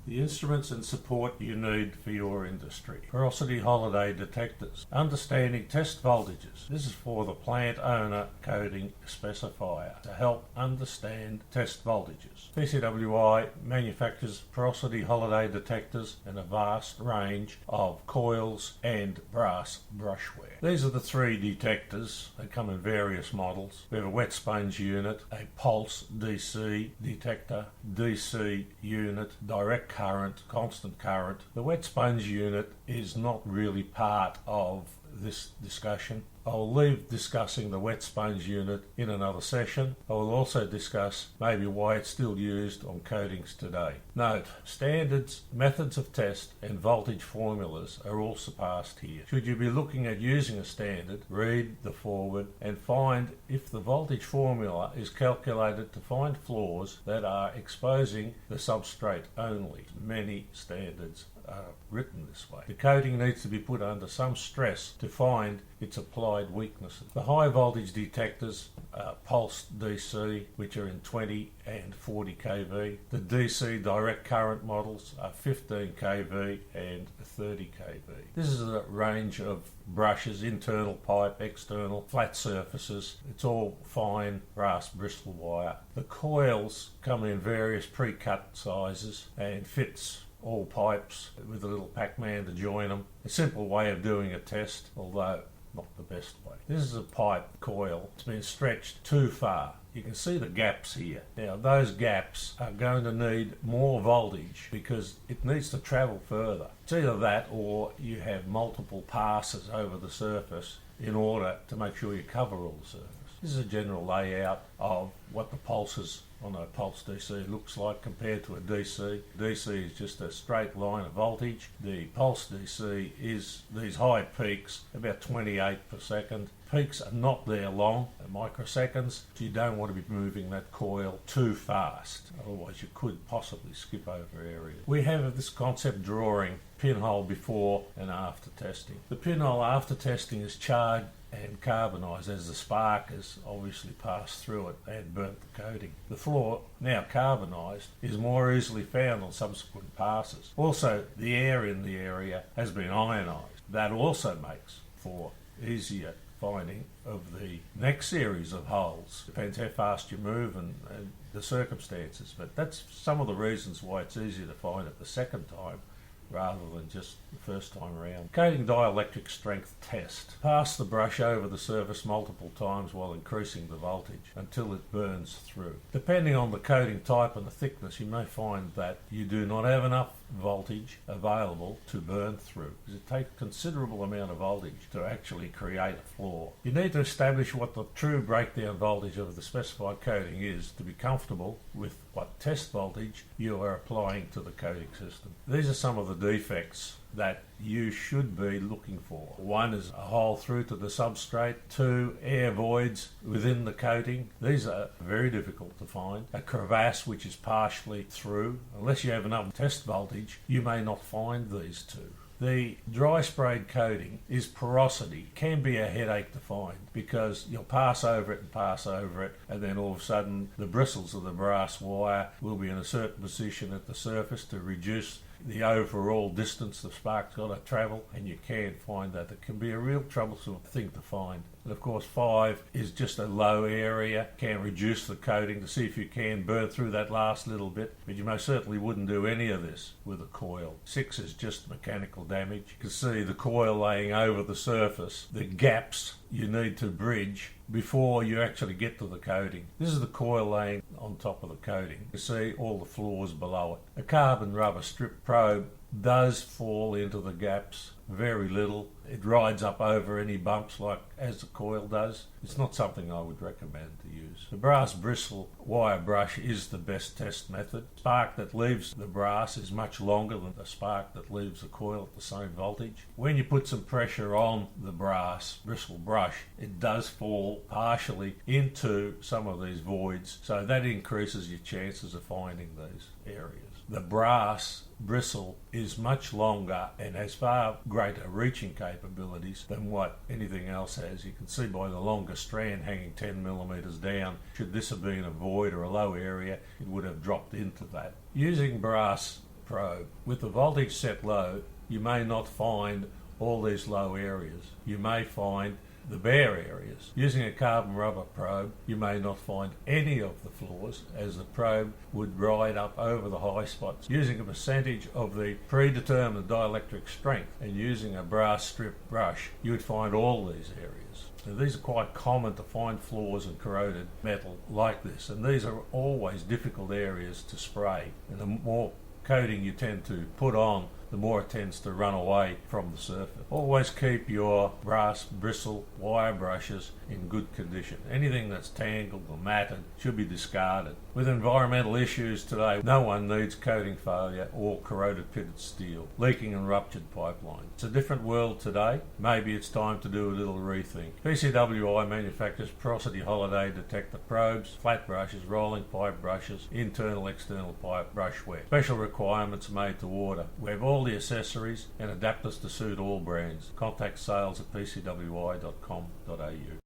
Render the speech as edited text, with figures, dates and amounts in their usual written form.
The instruments and support you need for your industry. Porosity Holiday Detectors. Understanding test voltages. This is for the plant owner coding specifier to help understand test voltages. PCWI manufactures Porosity Holiday detectors in a vast range of coils and brass brushware. These are the three detectors. They come in various models. We have a wet sponge unit, a pulse DC detector, DC unit, direct current, constant current. The wet sponge unit is not really part of this discussion. I'll leave discussing the wet sponge unit in another session. I will also discuss maybe why it's still used on coatings today. Note, standards, methods of test and voltage formulas are all surpassed here. Should you be looking at using a standard, read the foreword and find if the voltage formula is calculated to find flaws that are exposing the substrate only. Many standards are written this way. The coating needs to be put under some stress to find its applied weaknesses. The high voltage detectors are pulse DC, which are in 20 and 40 kV. The DC direct current models are 15 kV and 30 kV. This is a range of brushes, internal pipe, external, flat surfaces. It's all fine brass bristle wire. The coils come in various pre-cut sizes and fits all pipes with a little Pac-Man to join them. A simple way of doing a test, although not the best way. This is a pipe coil. It's been stretched too far. You can see the gaps here. Now those gaps are going to need more voltage because it needs to travel further. It's either that or you have multiple passes over the surface in order to make sure you cover all the surface. This is a general layout of what the pulses on a pulse DC looks like compared to a DC. DC is just a straight line of voltage. The pulse DC is these high peaks, about 28 per second. Peaks are not there long, microseconds. You don't want to be moving that coil too fast, otherwise you could possibly skip over areas. We have this concept drawing pinhole before and after testing. The pinhole after testing is charred and carbonised as the spark has obviously passed through it and burnt the coating. The floor, now carbonised, is more easily found on subsequent passes. Also, the air in the area has been ionised. That also makes for easier finding of the next series of holes. Depends how fast you move and the circumstances, but that's some of the reasons why it's easier to find it the second time rather than just the first time around. Coating dielectric strength test. Pass the brush over the surface multiple times while increasing the voltage until it burns through. Depending on the coating type and the thickness, you may find that you do not have enough voltage available to burn through, because it takes a considerable amount of voltage to actually create a flaw. You need to establish what the true breakdown voltage of the specified coating is to be comfortable with what test voltage you are applying to the coating system. These are some of the defects that you should be looking for. One is a hole through to the substrate. Two, air voids within the coating. These are very difficult to find. A crevasse which is partially through. Unless you have enough test voltage, you may not find these two. The dry sprayed coating is porosity. Can be a headache to find because you'll pass over it and then all of a sudden the bristles of the brass wire will be in a certain position at the surface to reduce the overall distance the spark's got to travel, and you can find that. It can be a real troublesome thing to find. And of course 5 is just a low area, can reduce the coating to see if you can burn through that last little bit, but you most certainly wouldn't do any of this with a coil. 6 is just mechanical damage. You can see the coil laying over the surface, the gaps you need to bridge before you actually get to the coating. This is the coil laying on top of the coating. You see all the flaws below it. A carbon rubber strip probe does fall into the gaps, very little. It rides up over any bumps like as the coil does. It's not something I would recommend to use. The brass bristle wire brush is the best test method. The spark that leaves the brass is much longer than the spark that leaves the coil at the same voltage. When you put some pressure on the brass bristle brush, it does fall partially into some of these voids, so that increases your chances of finding these areas. The brass bristle is much longer and has far greater reaching capabilities than what anything else has. You can see by the longer strand hanging 10 millimeters down. Should this have been a void or a low area, it would have dropped into that. Using brass probe. With the voltage set low, you may not find all these low areas. You may find the bare areas. Using a carbon rubber probe, you may not find any of the flaws, as the probe would ride up over the high spots. Using a percentage of the predetermined dielectric strength and using a brass strip brush, you would find all these areas. So these are quite common to find flaws in corroded metal like this, and these are always difficult areas to spray, and the more coating you tend to put on, the more it tends to run away from the surface. Always keep your brass bristle wire brushes in good condition. Anything that's tangled or matted should be discarded. With environmental issues today, no one needs coating failure or corroded pitted steel, leaking and ruptured pipelines. It's a different world today. Maybe it's time to do a little rethink. PCWI manufactures Porosity Holiday detector probes, flat brushes, rolling pipe brushes, internal external pipe brushware. Special requirements made to order. We have all the accessories and adapters to suit all brands. Contact sales at pcwi.com.au.